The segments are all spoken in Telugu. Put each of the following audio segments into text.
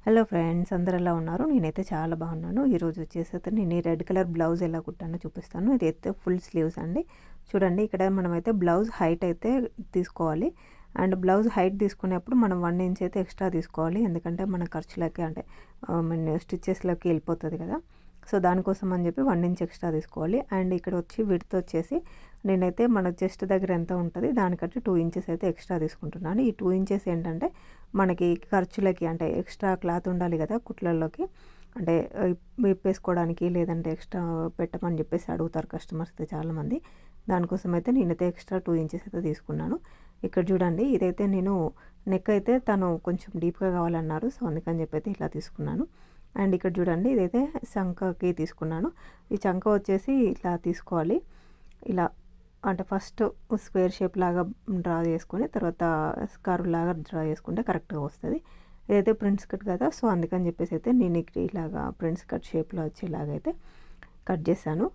హలో ఫ్రెండ్స్, అందరూ ఎలా ఉన్నారు? నేనైతే చాలా బాగున్నాను. ఈరోజు వచ్చేసి నేను ఈ రెడ్ కలర్ బ్లౌజ్ ఎలా కుట్టానో చూపిస్తాను. ఇదైతే ఫుల్ స్లీవ్స్ అండి. చూడండి, ఇక్కడ మనమైతే బ్లౌజ్ హైట్ అయితే తీసుకోవాలి. అండ్ బ్లౌజ్ హైట్ తీసుకునేప్పుడు మనం 1 ఇంచ్ అయితే ఎక్స్ట్రా తీసుకోవాలి. ఎందుకంటే మన ఖర్చులకి అంటే స్టిచ్చెస్లోకి వెళ్ళిపోతుంది కదా. సో దానికోసం అని చెప్పి 1 ఇంచ్ ఎక్స్ట్రా తీసుకోవాలి. అండ్ ఇక్కడ వచ్చి విడ్త్ వచ్చేసి నేనైతే మన చెస్ట్ దగ్గర ఎంత ఉంటుంది దానికంటే 2 ఇంచెస్ అయితే ఎక్స్ట్రా తీసుకుంటున్నాను. ఈ 2 ఇంచెస్ ఏంటంటే మనకి ఖర్చులకి అంటే ఎక్స్ట్రా క్లాత్ ఉండాలి కదా కుట్లల్లోకి, అంటే విప్పేసుకోవడానికి లేదంటే ఎక్స్ట్రా పెట్టమని చెప్పేసి అడుగుతారు కస్టమర్స్ అయితే చాలామంది. దానికోసం అయితే నేనైతే ఎక్స్ట్రా 2 ఇంచెస్ అయితే తీసుకున్నాను. ఇక్కడ చూడండి, ఇదైతే నేను నెక్ అయితే తను కొంచెం డీప్గా కావాలన్నారు. సో అందుకని చెప్పి అయితే ఇలా తీసుకున్నాను. అండ్ ఇక్కడ చూడండి, ఇదైతే చంకకి తీసుకున్నాను. ఈ చంక వచ్చేసి ఇట్లా తీసుకోవాలి. ఇలా అంటే ఫస్ట్ స్క్వేర్ షేప్ లాగా డ్రా చేసుకొని తర్వాత కర్వ్ లాగా డ్రా చేసుకుంటే కరెక్ట్గా వస్తుంది. ఇదైతే ప్రిన్స్ కట్ కదా, సో అందుకని చెప్పేసి అయితే నేను ఇలాగా ప్రిన్స్ కట్ షేప్లో వచ్చేలాగైతే కట్ చేశాను.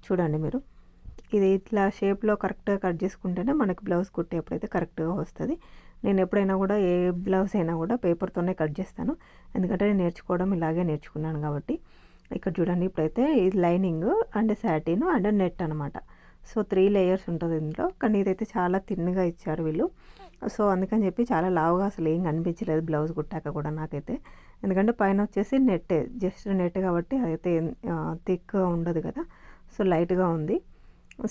చూడండి మీరు, ఇది ఇట్లా షేప్లో కరెక్ట్గా కట్ చేసుకుంటేనే మనకి బ్లౌజ్ కుట్టేప్పుడైతే కరెక్ట్గా వస్తుంది. నేను ఎప్పుడైనా కూడా ఏ బ్లౌజ్ అయినా కూడా పేపర్తోనే కట్ చేస్తాను, ఎందుకంటే నేను నేర్చుకోవడం ఇలాగే నేర్చుకున్నాను కాబట్టి. ఇక్కడ చూడండి, ఇప్పుడైతే ఇది lining and satin and net అనమాట. సో 3 లేయర్స్ ఉంటుంది ఇందులో. కానీ ఇదైతే చాలా తిన్నగా ఇచ్చారు వీళ్ళు. సో అందుకని చెప్పి చాలా లావుగా అసలు ఏం కనిపించలేదు బ్లౌజ్ కుట్టాక కూడా నాకైతే. ఎందుకంటే పైన వచ్చేసి నెట్టే, జస్ట్ నెట్ కాబట్టి అదైతే థిక్గా ఉండదు కదా, సో లైట్గా ఉంది.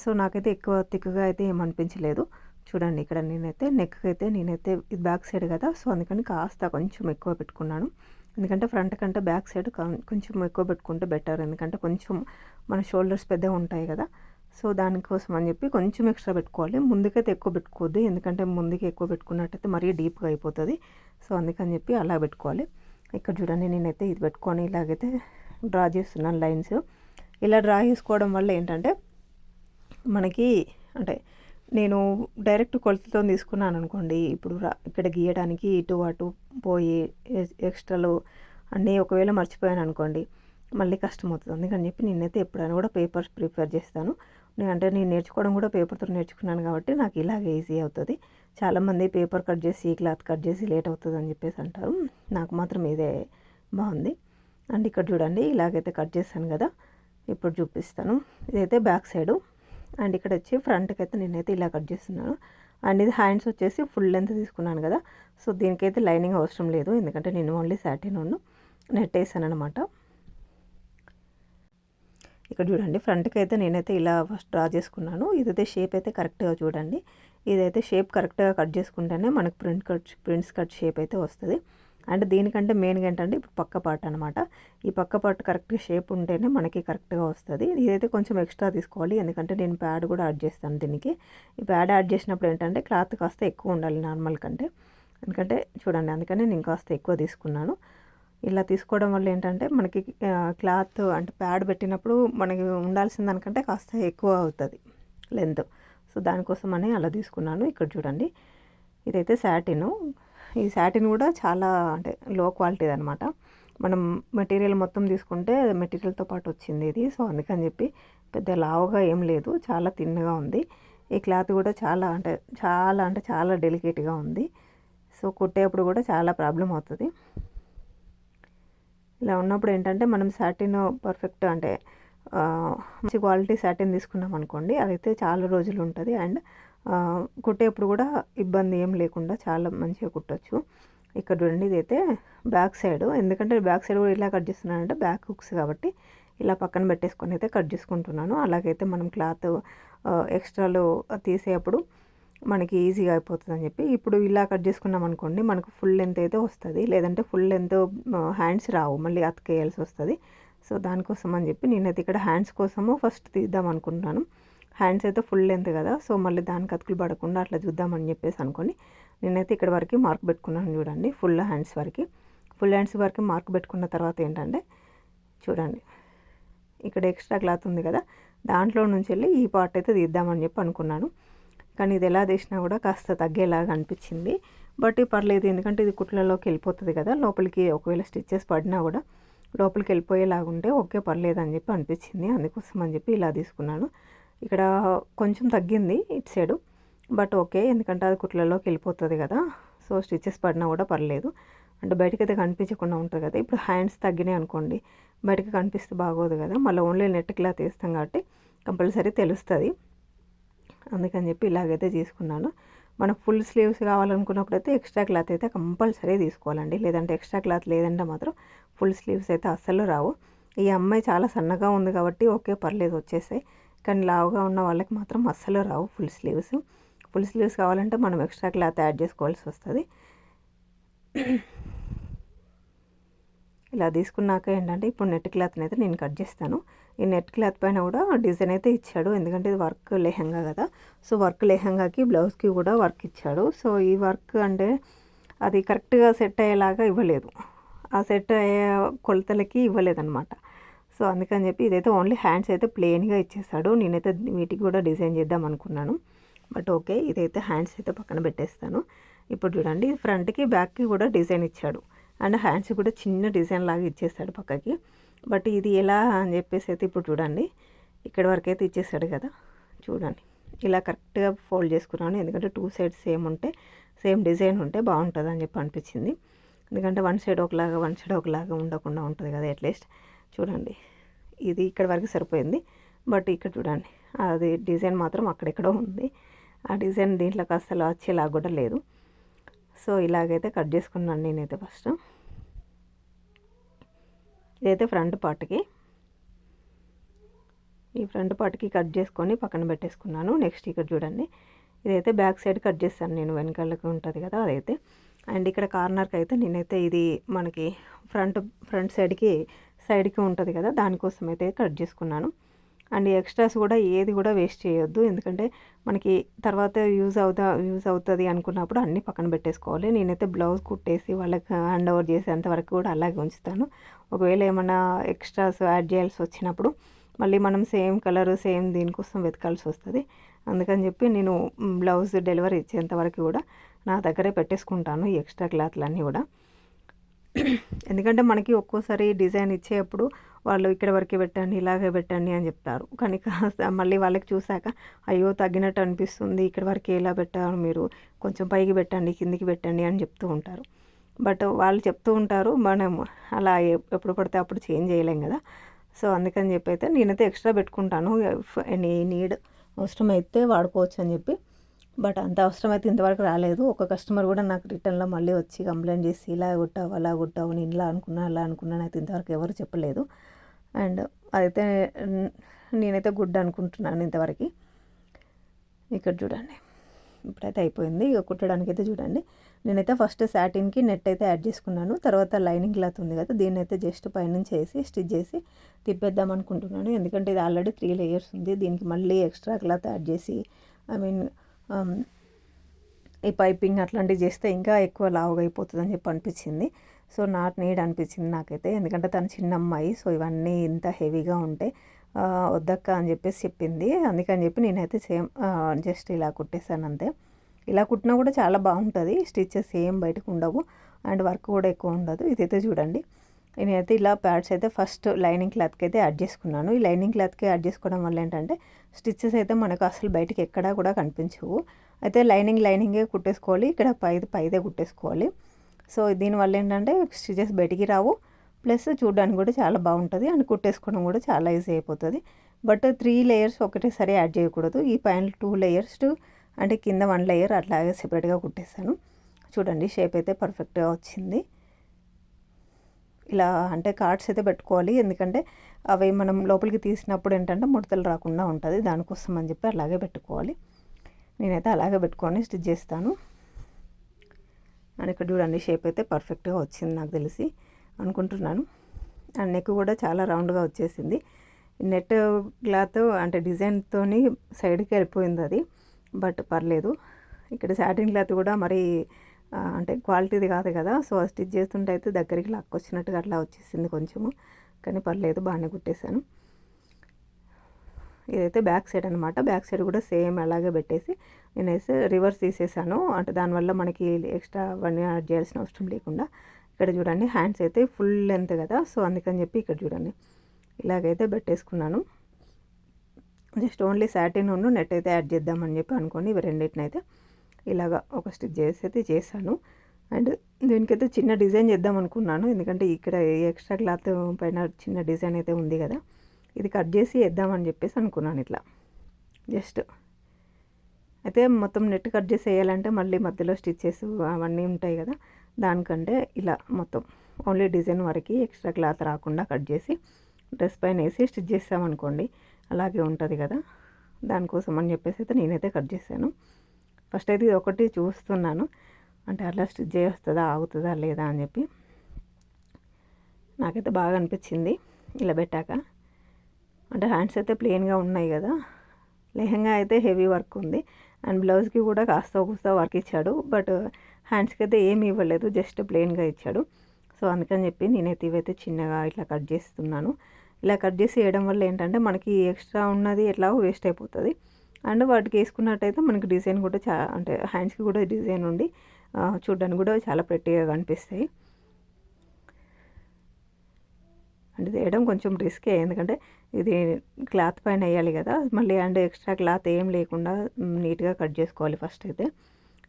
సో నాకైతే ఎక్కువ థిక్గా అయితే ఏమనిపించలేదు. చూడండి, ఇక్కడ నేనైతే నెక్ అయితే నేనైతే ఇది బ్యాక్ సైడ్ కదా, సో అందుకని కాస్త కొంచెం ఎక్కువ పెట్టుకున్నాను. ఎందుకంటే ఫ్రంట్ కంటే బ్యాక్ సైడ్ కొంచెం ఎక్కువ పెట్టుకుంటే బెటర్. ఎందుకంటే కొంచెం మన షోల్డర్స్ పెద్దగా ఉంటాయి కదా, సో దానికోసం అని చెప్పి కొంచెం ఎక్స్ట్రా పెట్టుకోవాలి. ముందుకైతే ఎక్కువ పెట్టుకోవద్దు, ఎందుకంటే ముందుకి ఎక్కువ పెట్టుకున్నట్టయితే మరీ డీప్గా అయిపోతుంది. సో అందుకని చెప్పి అలా పెట్టుకోవాలి. ఇక్కడ చూడండి, నేనైతే ఇది పెట్టుకొని ఇలాగైతే డ్రా చేస్తున్నాను లైన్స్. ఇలా డ్రా చేసుకోవడం వల్ల ఏంటంటే మనకి అంటే నేను డైరెక్ట్ కొలతతో తీసుకున్నాను అనుకోండి, ఇప్పుడు ఇక్కడ గీయడానికి ఇటు అటు పోయి ఎక్స్ట్రాలు అన్నీ ఒకవేళ మర్చిపోయాను అనుకోండి మళ్ళీ కష్టం అవుతుంది. అందుకని చెప్పి నేనైతే ఎప్పుడైనా కూడా పేపర్స్ ప్రిఫర్ చేస్తాను. నేను నేర్చుకోవడం కూడా పేపర్తో నేర్చుకున్నాను కాబట్టి నాకు ఇలాగే ఈజీ అవుతుంది. చాలామంది పేపర్ కట్ చేసి క్లాత్ కట్ చేసి లేట్ అవుతుంది అని చెప్పేసి అంటారు. నాకు మాత్రం ఇదే బాగుంది. అండ్ ఇక్కడ చూడండి, ఇలాగైతే కట్ చేశాను కదా, ఇప్పుడు చూపిస్తాను. ఇదైతే బ్యాక్ సైడు. అండ్ ఇక్కడ వచ్చి ఫ్రంట్కి అయితే నేనైతే ఇలా కట్ చేస్తున్నాను. అండ్ ఇది హ్యాండ్స్ వచ్చేసి ఫుల్ లెంత్ తీసుకున్నాను కదా, సో దీనికైతే లైనింగ్ అవసరం లేదు, ఎందుకంటే నేను ఓన్లీ సాటిన్ నెట్ వేసాను అనమాట. ఇక్కడ చూడండి, ఫ్రంట్కి అయితే నేనైతే ఇలా ఫస్ట్ డ్రా చేసుకున్నాను. ఇదైతే షేప్ అయితే కరెక్ట్గా చూడండి, ఇదైతే షేప్ కరెక్ట్గా కట్ చేసుకుంటేనే మనకు ప్రింట్స్ కట్ షేప్ అయితే వస్తుంది. అండ్ దీనికంటే మెయిన్గా ఏంటంటే ఇప్పుడు పక్క పార్ట్ అనమాట. ఈ పక్క పార్ట్ కరెక్ట్గా షేప్ ఉంటేనే మనకి కరెక్ట్గా వస్తుంది. ఇదైతే కొంచెం ఎక్స్ట్రా తీసుకోవాలి, ఎందుకంటే నేను ప్యాడ్ కూడా యాడ్ చేస్తాను దీనికి. ఈ ప్యాడ్ యాడ్ చేసినప్పుడు ఏంటంటే క్లాత్ కాస్త ఎక్కువ ఉండాలి నార్మల్ కంటే. ఎందుకంటే చూడండి, అందుకని నేను కాస్త ఎక్కువ తీసుకున్నాను. ఇలా తీసుకోవడం వల్ల ఏంటంటే మనకి క్లాత్ అంటే ప్యాడ్ పెట్టినప్పుడు మనకి ఉండాల్సిన దానికంటే కాస్త ఎక్కువ అవుతుంది లెంత్. సో దానికోసం అని అలా తీసుకున్నాను. ఇక్కడ చూడండి, ఇదైతే సాటిన్. ఈ సాటిన్ కూడా చాలా అంటే లో క్వాలిటీ అనమాట. మనం మెటీరియల్ మొత్తం తీసుకుంటే మెటీరియల్తో పాటు వచ్చింది ఇది. సో అందుకని చెప్పి పెద్ద లావుగా ఏం లేదు, చాలా తిన్నగా ఉంది. ఈ క్లాత్ కూడా చాలా డెలికేట్గా ఉంది. సో కుట్టేప్పుడు కూడా చాలా ప్రాబ్లం అవుతుంది. ఇలా ఉన్నప్పుడు ఏంటంటే మనం సాటిన్ పర్ఫెక్ట్ అంటే మంచి క్వాలిటీ సాటిన్ తీసుకున్నాం అనుకోండి, అదైతే చాలా రోజులు ఉంటుంది. అండ్ కుట్టేప్పుడు కూడా ఇబ్బంది ఏం లేకుండా చాలా మంచిగా కుట్టచ్చు. ఇక్కడ చూడండి, ఇదైతే బ్యాక్ సైడ్. ఎందుకంటే బ్యాక్ సైడ్ కూడా ఇలా కట్ చేస్తున్నానంటే బ్యాక్ హుక్స్ కాబట్టి ఇలా పక్కన పెట్టేసుకొని అయితే కట్ చేసుకుంటున్నాను. అలాగైతే మనం క్లాత్ ఎక్స్ట్రాలు తీసేటప్పుడు మనకి ఈజీగా అయిపోతుంది అని చెప్పి. ఇప్పుడు ఇలా కట్ చేసుకున్నాం అనుకోండి, మనకు ఫుల్ లెంత్ అయితే వస్తుంది, లేదంటే ఫుల్ లెంత్ హ్యాండ్స్ రావు, మళ్ళీ అతికేయాల్సి వస్తుంది. సో దానికోసం అని చెప్పి నేనైతే ఇక్కడ హ్యాండ్స్ కోసము ఫస్ట్ తీద్దాం అనుకుంటున్నాను. హ్యాండ్స్ అయితే ఫుల్ లెంత్ కదా, సో మళ్ళీ దానికి అతుకులు పడకుండా అట్లా చూద్దామని చెప్పేసి అనుకొని నేనైతే ఇక్కడ వరకు మార్క్ పెట్టుకున్నాను. చూడండి, ఫుల్ హ్యాండ్స్ వరకు మార్క్ పెట్టుకున్న తర్వాత ఏంటంటే చూడండి, ఇక్కడ ఎక్స్ట్రా క్లాత్ ఉంది కదా, దాంట్లో నుంచి వెళ్ళి ఈ పార్ట్ అయితే తీద్దామని చెప్పి అనుకున్నాను. కానీ ఇది ఎలా తీసినా కూడా కాస్త తగ్గేలాగా అనిపించింది. బట్ పర్లేదు, ఎందుకంటే ఇది కుట్లలోకి వెళ్ళిపోతుంది కదా లోపలికి. ఒకవేళ స్టిచ్చెస్ పడినా కూడా లోపలికి వెళ్ళిపోయేలాగా ఉంటే ఓకే పర్లేదు అని చెప్పి అనిపించింది. అందుకోసం అని చెప్పి ఇలా తీసుకున్నాను. ఇక్కడ కొంచెం తగ్గింది ఇటు సైడు, బట్ ఓకే, ఎందుకంటే అది కుట్లలోకి వెళ్ళిపోతుంది కదా, సో స్టిచ్చెస్ పడినా కూడా పర్లేదు. అంటే బయటకైతే కనిపించకుండా ఉంటుంది కదా. ఇప్పుడు హ్యాండ్స్ తగ్గినాయి అనుకోండి, బయటకి కనిపిస్తే బాగోదు కదా. మళ్ళీ ఓన్లీ నెట్ క్లాత్ వేస్తాం కాబట్టి కంపల్సరీ తెలుస్తుంది. అందుకని చెప్పి ఇలాగైతే తీసుకున్నాను. మనకు ఫుల్ స్లీవ్స్ కావాలనుకున్నప్పుడు అయితే ఎక్స్ట్రా క్లాత్ అయితే కంపల్సరీ తీసుకోవాలండి. లేదంటే ఎక్స్ట్రా క్లాత్ లేదంటే మాత్రం ఫుల్ స్లీవ్స్ అయితే అస్సలు రావు. ఈ అమ్మాయి చాలా సన్నగా ఉంది కాబట్టి ఓకే పర్లేదు వచ్చేసాయి. కానీ లావుగా ఉన్న వాళ్ళకి మాత్రం అస్సలు రావు ఫుల్ స్లీవ్స్. ఫుల్ స్లీవ్స్ కావాలంటే మనం ఎక్స్ట్రా క్లాత్ యాడ్ చేసుకోవాల్సి వస్తుంది. ఇలా తీసుకున్నాక ఏంటంటే ఇప్పుడు నెట్ క్లాత్ని అయితే నేను కట్ చేస్తాను. ఈ నెట్ క్లాత్ పైన కూడా డిజైన్ అయితే ఇచ్చాడు, ఎందుకంటే ఇది వర్క్ లెహంగా కదా. సో వర్క్ లెహంగాకి బ్లౌజ్కి కూడా వర్క్ ఇచ్చాడు. సో ఈ వర్క్ అంటే అది కరెక్ట్గా సెట్ అయ్యేలాగా ఇవ్వలేదు, ఆ సెట్ అయ్యే కొలతలకి ఇవ్వలేదన్నమాట. సో అందుకని చెప్పి ఇదైతే ఓన్లీ హ్యాండ్స్ అయితే ప్లెయిన్గా ఇచ్చేసాడు. నేనైతే వీటికి కూడా డిజైన్ చేద్దాం అనుకున్నాను, బట్ ఓకే ఇదైతే హ్యాండ్స్ అయితే పక్కన పెట్టేస్తాను. ఇప్పుడు చూడండి ఫ్రంట్కి బ్యాక్కి కూడా డిజైన్ ఇచ్చాడు, అండ్ హ్యాండ్స్ కూడా చిన్న డిజైన్ లాగా ఇచ్చేసాడు పక్కకి. బట్ ఇది ఎలా అని చెప్పేసి అయితే ఇప్పుడు చూడండి, ఇక్కడ వరకు అయితే ఇచ్చేసాడు కదా. చూడండి ఇలా కరెక్ట్గా ఫోల్డ్ చేసుకున్నాను, ఎందుకంటే 2 సైడ్స్ సేమ్ ఉంటే సేమ్ డిజైన్ ఉంటే బాగుంటుంది అని చెప్పి అనిపించింది. ఎందుకంటే వన్ సైడ్ ఒకలాగా ఉండకుండా ఉంటుంది కదా అట్లీస్ట్. చూడండి ఇది ఇక్కడ వరకు సరిపోయింది, బట్ ఇక్కడ చూడండి అది డిజైన్ మాత్రం అక్కడెక్కడో ఉంది. ఆ డిజైన్ దీంట్లోకి అస్సలు వచ్చేలాగా కూడా లేదు. సో ఇలాగైతే కట్ చేసుకున్నాను నేనైతే ఫస్ట్. ఇదైతే ఫ్రంట్ పార్ట్కి, ఈ ఫ్రంట్ పార్ట్కి కట్ చేసుకొని పక్కన పెట్టేసుకున్నాను. నెక్స్ట్ ఇక్కడ చూడండి ఇదైతే బ్యాక్ సైడ్ కట్ చేస్తాను నేను, వెనకాలకి ఉంటుంది కదా అదైతే. అండ్ ఇక్కడ కార్నర్కి అయితే నేనైతే ఇది మనకి ఫ్రంట్ సైడ్కి ఉంటుంది కదా, దానికోసం అయితే కట్ చేసుకున్నాను. అండ్ ఎక్స్ట్రాస్ కూడా ఏది కూడా వేస్ట్ చేయొద్దు, ఎందుకంటే మనకి తర్వాత యూజ్ అవుతుంది అనుకున్నప్పుడు అన్నీ పక్కన పెట్టేసుకోవాలి. నేనైతే బ్లౌజ్ కుట్టేసి వాళ్ళకి హ్యాండ్ ఓవర్ చేసేంత వరకు కూడా అలాగే ఉంచుతాను. ఒకవేళ ఏమైనా ఎక్స్ట్రాస్ యాడ్ చేయాల్సి వచ్చినప్పుడు మళ్ళీ మనం సేమ్ కలర్ సేమ్ దీనికోసం వెతకాల్సి వస్తుంది. అందుకని చెప్పి నేను బ్లౌజ్ డెలివరీ ఇచ్చేంత వరకు కూడా నా దగ్గరే పెట్టేసుకుంటాను ఈ ఎక్స్ట్రా క్లాత్లన్నీ కూడా. ఎందుకంటే మనకి ఒక్కోసారి డిజైన్ ఇచ్చేటప్పుడు వాళ్ళు ఇక్కడ వరకే పెట్టండి, ఇలాగే పెట్టండి అని చెప్తారు. కానీ మళ్ళీ వాళ్ళకి చూసాక అయ్యో తగ్గినట్టు అనిపిస్తుంది, ఇక్కడ వరకే ఇలా పెట్టారు మీరు, కొంచెం పైకి పెట్టండి, కిందికి పెట్టండి అని చెప్తూ ఉంటారు. బట్ వాళ్ళు చెప్తూ ఉంటారు, మనం అలా ఎప్పుడు పడితే అప్పుడు చేంజ్ చేయలేం కదా. సో అందుకని చెప్పి అయితే నేనైతే ఎక్స్ట్రా పెట్టుకుంటాను, నీడ్ అవసరమైతే వాడుకోవచ్చు అని చెప్పి. బట్ అంత అవసరమైతే ఇంతవరకు రాలేదు. ఒక కస్టమర్ కూడా నాకు రిటర్న్లో మళ్ళీ వచ్చి కంప్లైంట్ చేసి ఇలా కుట్టావు అలా కుట్టావు, నేను ఇలా అనుకున్నాను అలా అనుకున్నాను అయితే ఇంతవరకు ఎవరు చెప్పలేదు. అండ్ అదైతే నేనైతే గుడ్ అనుకుంటున్నాను ఇంతవరకు. ఇక్కడ చూడండి ఇప్పుడైతే అయిపోయింది. ఇక కుట్టడానికి అయితే చూడండి నేనైతే ఫస్ట్ సాటిన్కి నెట్ అయితే యాడ్ చేసుకున్నాను, తర్వాత లైనింగ్ క్లాత్ ఉంది కదా దీన్ని అయితే జస్ట్ పైనుంచి వేసి స్టిచ్ చేసి తిప్పేద్దాం అనుకుంటున్నాను. ఎందుకంటే ఇది ఆల్రెడీ 3 లేయర్స్ ఉంది, దీనికి మళ్ళీ ఎక్స్ట్రా క్లాత్ యాడ్ చేసి ఈ పైపింగ్ అట్లాంటివి చేస్తే ఇంకా ఎక్కువ లావుగా అయిపోతుంది అని చెప్పి అనిపించింది. సో నాట్ నీడ్ అనిపించింది నాకైతే, ఎందుకంటే తను చిన్న అమ్మాయి, సో ఇవన్నీ ఇంత హెవీగా ఉంటే వద్దక్క అని చెప్పేసి చెప్పింది. అందుకని చెప్పి నేనైతే సేమ్ జస్ట్ ఇలా కుట్టేసాను అంతే. ఇలా కుట్టినా కూడా చాలా బాగుంటుంది, స్టిచెస్ ఏం బయటకు ఉండవు అండ్ వర్క్ కూడా ఎక్కువ ఉండదు. ఇదైతే చూడండి నేనైతే ఇలా ప్యాడ్స్ అయితే ఫస్ట్ లైనింగ్ క్లాత్కి అయితే యాడ్ చేసుకున్నాను. ఈ లైనింగ్ క్లాత్కి యాడ్ చేసుకోవడం వల్ల ఏంటంటే స్టిచెస్ అయితే మనకు అసలు బయటికి ఎక్కడా కూడా కనిపించవు. అయితే లైనింగే కుట్టేసుకోవాలి, ఇక్కడ పైదే కుట్టేసుకోవాలి. సో దీనివల్ల ఏంటంటే స్టిచెస్ బయటికి రావు, ప్లస్ చూడడానికి కూడా చాలా బాగుంటుంది అండ్ కుట్టేసుకోవడం కూడా చాలా ఈజీ అయిపోతుంది. బట్ 3 లేయర్స్ ఒకటేసారి యాడ్ చేయకూడదు. ఈ పైన 2 లేయర్స్ అంటే కింద 1 లేయర్ అట్లాగే సెపరేట్గా కుట్టేస్తాను. చూడండి షేప్ అయితే పర్ఫెక్ట్గా వచ్చింది. ఇలా అంటే కార్డ్స్ అయితే పెట్టుకోవాలి, ఎందుకంటే అవి మనం లోపలికి తీసినప్పుడు ఏంటంటే ముడతలు రాకుండా ఉంటుంది, దానికోసం అని చెప్పి అలాగే పెట్టుకోవాలి. నేనైతే అలాగే పెట్టుకొని స్టిచ్ చేస్తాను. అండ్ ఇక్కడ చూడండి షేప్ అయితే పర్ఫెక్ట్గా వచ్చింది నాకు తెలిసి అనుకుంటున్నాను. అండ్ నెక్ కూడా చాలా రౌండ్గా వచ్చేసింది. నెట్ క్లాత్ అంటే డిజైన్తో సైడ్కి వెళ్ళిపోయింది అది, బట్ పర్లేదు. ఇక్కడ సాటిన్ క్లాత్ కూడా మరి అంటే క్వాలిటీది కాదు కదా, సో స్టిచ్ చేస్తుంటే అయితే దగ్గరికి లాక్కొచ్చినట్టుగా అట్లా వచ్చేసింది కొంచెము, కానీ పర్లేదు బాగానే కుట్టేశాను. ఇదైతే బ్యాక్ సైడ్ అనమాట. బ్యాక్ సైడ్ కూడా సేమ్ అలాగే పెట్టేసి నేనైతే రివర్స్ తీసేసాను, అంటే దానివల్ల మనకి ఎక్స్ట్రా అవన్నీ యాడ్ చేయాల్సిన అవసరం లేకుండా. ఇక్కడ చూడండి హ్యాండ్స్ అయితే ఫుల్ లెంత్ కదా, సో అందుకని చెప్పి ఇక్కడ చూడండి ఇలాగైతే పెట్టేసుకున్నాను. జస్ట్ ఓన్లీ సాటిన్ నెట్ అయితే యాడ్ చేద్దామని చెప్పి అనుకోండి, ఇవి రెండింటిని అయితే ఇలాగా ఒక స్టిచ్ చేసి అయితే చేశాను. అండ్ దీనికైతే చిన్న డిజైన్ చేద్దాం అనుకున్నాను, ఎందుకంటే ఇక్కడ ఎక్స్ట్రా క్లాత్ పైన చిన్న డిజైన్ అయితే ఉంది కదా, ఇది కట్ చేసి వేద్దామని చెప్పేసి అనుకున్నాను. ఇట్లా జస్ట్ అయితే మొత్తం నెట్ కట్ చేసి వేయాలంటే మళ్ళీ మధ్యలో స్టిచ్చెస్ అవన్నీ ఉంటాయి కదా, దానికంటే ఇలా మొత్తం ఓన్లీ డిజైన్ వరకు ఎక్స్ట్రా క్లాత్ రాకుండా కట్ చేసి డ్రెస్ పైన వేసి స్టిచ్ చేసామనుకోండి అలాగే ఉంటుంది కదా, దానికోసం అని చెప్పేసి అయితే నేనైతే కట్ చేశాను. ఫస్ట్ అయితే ఇది ఒకటి చూస్తున్నాను, అంటే అట్లా స్టిచ్ చేస్తుందా ఆగుతుందా లేదా అని చెప్పి. నాకైతే బాగా అనిపించింది ఇలా పెట్టాక. అంటే హ్యాండ్స్ అయితే ప్లెయిన్గా ఉన్నాయి కదా, లెహంగా అయితే హెవీ వర్క్ ఉంది, అండ్ బ్లౌజ్కి కూడా కాస్త వర్క్ ఇచ్చాడు, బట్ హ్యాండ్స్కి అయితే ఏమి ఇవ్వలేదు, జస్ట్ ప్లెయిన్గా ఇచ్చాడు. సో అందుకని చెప్పి నేనైతే ఇవైతే చిన్నగా ఇట్లా కట్ చేస్తున్నాను. ఇలా కట్ చేసి వేయడం వల్ల ఏంటంటే మనకి ఎక్స్ట్రా ఉన్నది ఎట్లాగో వేస్ట్ అయిపోతుంది, అండ్ వాటికి వేసుకున్నట్టయితే మనకి డిజైన్ కూడా అంటే హ్యాండ్స్కి కూడా డిజైన్ ఉండి చూడడానికి కూడా చాలా ప్రెట్టీగా కనిపిస్తాయి. అండ్ ఇది వేయడం కొంచెం రిస్కే, ఎందుకంటే ఇది క్లాత్ పైన వేయాలి కదా మళ్ళీ, అండ్ ఎక్స్ట్రా క్లాత్ ఏం లేకుండా నీట్గా కట్ చేసుకోవాలి. ఫస్ట్ అయితే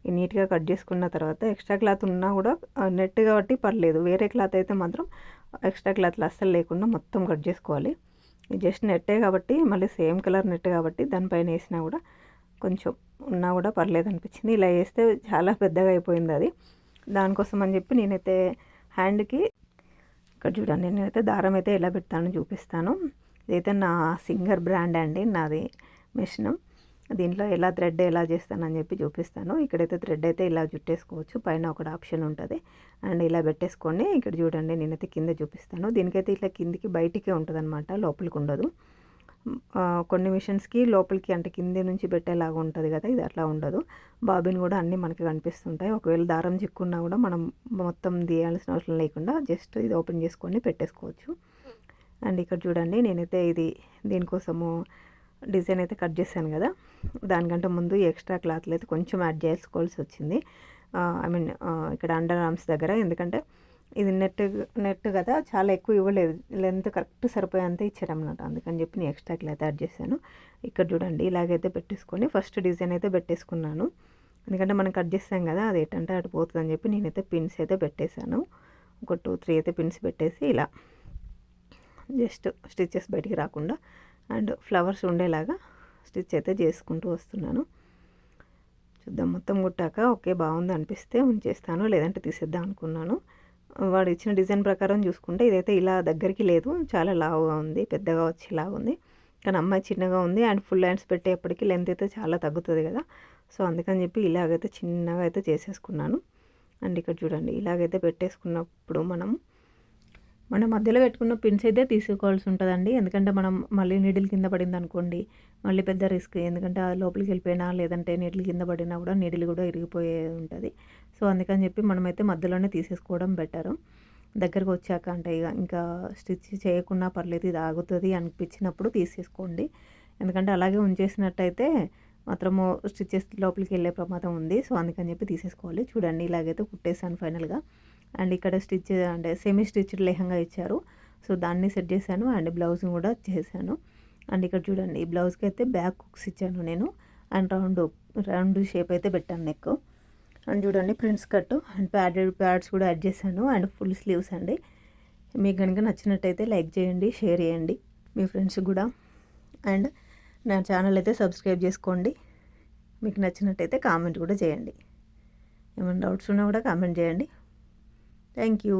ఈ నీట్గా కట్ చేసుకున్న తర్వాత ఎక్స్ట్రా క్లాత్ ఉన్నా కూడా నెట్ కాబట్టి పర్లేదు, వేరే క్లాత్ అయితే మాత్రం ఎక్స్ట్రా క్లాత్లు అస్సలు లేకుండా మొత్తం కట్ చేసుకోవాలి. ఇది జస్ట్ నెట్టే కాబట్టి, మళ్ళీ సేమ్ కలర్ నెట్ కాబట్టి దానిపైన వేసినా కూడా కొంచెం ఉన్నా కూడా పర్లేదు అనిపించింది. ఇలా వేస్తే చాలా పెద్దగా అయిపోయింది అది, దానికోసం అని చెప్పి నేనైతే హ్యాండ్కి ఇక్కడ చూడండి నేనైతే దారం అయితే ఎలా పెడతానో చూపిస్తాను. ఇదైతే నా సింగర్ బ్రాండ్ అండి, నాది మెషిన్. దీంట్లో ఎలా థ్రెడ్ ఎలా చేస్తానని చెప్పి చూపిస్తాను. ఇక్కడైతే థ్రెడ్ అయితే ఇలా చుట్టేసుకోవచ్చు, పైన ఒక ఆప్షన్ ఉంటుంది, అండ్ ఇలా పెట్టేసుకోండి. ఇక్కడ చూడండి నేనైతే కింద చూపిస్తాను. దీనికైతే ఇట్లా కిందికి బయటికే ఉంటుంది అనమాట, లోపలికి ఉండదు. కొన్ని మిషన్స్కి లోపలికి అంటే కింది నుంచి పెట్టేలాగా ఉంటుంది కదా, ఇది అట్లా ఉండదు. బాబిన్ కూడా అన్నీ మనకి కనిపిస్తుంటాయి. ఒకవేళ దారం చిక్కున్నా కూడా మనం మొత్తం తీయాల్సిన అవసరం లేకుండా జస్ట్ ఇది ఓపెన్ చేసుకొని పెట్టేసుకోవచ్చు. అండ్ ఇక్కడ చూడండి నేనైతే ఇది దీనికోసము డిజైన్ అయితే కట్ చేశాను కదా, దానికంటే ముందు ఎక్స్ట్రా క్లాత్లు అయితే కొంచెం యాడ్ చేసుకోవాల్సి వచ్చింది. ఐ మీన్ ఇక్కడ అండర్ ఆర్మ్స్ దగ్గర, ఎందుకంటే ఇది నెట్ కదా చాలా ఎక్కువ ఇవ్వలేదు, లెంత్ కరెక్ట్ సరిపోయేంత ఇచ్చాడు అన్నమాట, అందుకని చెప్పి నేను ఎక్స్ట్రా క్లాత్ యాడ్ చేశాను. ఇక్కడ చూడండి ఇలాగైతే పెట్టేసుకొని ఫస్ట్ డిజైన్ అయితే పెట్టేసుకున్నాను, ఎందుకంటే మనం కట్ చేస్తాం కదా అది ఏంటంటే అటు పోతుందని చెప్పి నేనైతే పిన్స్ అయితే పెట్టేశాను. ఒక 2-3 అయితే పిన్స్ పెట్టేసి ఇలా జస్ట్ స్టిచ్చెస్ బయటికి రాకుండా అండ్ ఫ్లవర్స్ ఉండేలాగా స్టిచ్ అయితే చేసుకుంటూ వస్తున్నాను. చూద్దాం మొత్తం కుట్టాక ఓకే బాగుంది అనిపిస్తే ఉంచేస్తాను, లేదంటే తీసేద్దాం అనుకున్నాను. వాడు ఇచ్చిన డిజైన్ ప్రకారం చూసుకుంటే ఇదైతే ఇలా దగ్గరికి లేదు, చాలా లావుగా ఉంది, పెద్దగా వచ్చేలాగా ఉంది. కానీ అమ్మాయి చిన్నగా ఉంది, అండ్ ఫుల్ హ్యాండ్స్ పెట్టేప్పటికి లెంత్ అయితే చాలా తగ్గుతుంది కదా, సో అందుకని చెప్పి ఇలాగైతే చిన్నగా అయితే చేసేసుకున్నాను. అండ్ ఇక్కడ చూడండి ఇలాగైతే పెట్టేసుకున్నప్పుడు మనం మధ్యలో పెట్టుకున్న పిన్స్ అయితే తీసుకోవాల్సి ఉంటుందండి, ఎందుకంటే మనం మళ్ళీ నీడిల్ కింద పడింది అనుకోండి మళ్ళీ పెద్ద రిస్క్, ఎందుకంటే ఆ లోపలికి వెళ్ళిపోయినా లేదంటే నీడిల్ కింద పడినా కూడా నీడిల్ కూడా ఇరిగిపోయే ఉంటుంది. సో అందుకని చెప్పి మనమైతే మధ్యలోనే తీసేసుకోవడం బెటరు. దగ్గరకు వచ్చాక అంటే ఇంకా స్టిచ్ చేయకుండా పర్లేదు ఇది ఆగుతుంది అనిపించినప్పుడు తీసేసుకోండి, ఎందుకంటే అలాగే ఉంచేసినట్టయితే మాత్రము స్టిచ్చెస్ లోపలికి వెళ్ళే ప్రమాదం ఉంది. సో అందుకని చెప్పి తీసేసుకోవాలి. చూడండి ఇలాగైతే కుట్టేసాను ఫైనల్గా. అండ్ ఇక్కడ స్టిచ్ అంటే సెమీ స్టిచ్డ్ లెహంగా ఇచ్చారు, సో దాన్ని సెట్ చేశాను, అండ్ బ్లౌజ్ని కూడా చేశాను. అండ్ ఇక్కడ చూడండి ఈ బ్లౌజ్కి అయితే బ్యాక్ హుక్స్ ఇచ్చాను నేను, అండ్ రౌండ్ షేప్ అయితే పెట్టాను నెక్. అండ్ చూడండి ప్రిన్స్ కట్ అండ్ ప్యాడ్స్ కూడా యాడ్ చేశాను, అండ్ ఫుల్ స్లీవ్స్ అండి. మీకు కనుక నచ్చినట్టయితే లైక్ చేయండి, షేర్ చేయండి మీ ఫ్రెండ్స్ కూడా, అండ్ నా ఛానల్ అయితే సబ్స్క్రైబ్ చేసుకోండి. మీకు నచ్చినట్టయితే కామెంట్ కూడా చేయండి, ఏమైనా డౌట్స్ ఉన్నా కూడా కామెంట్ చేయండి. Thank you.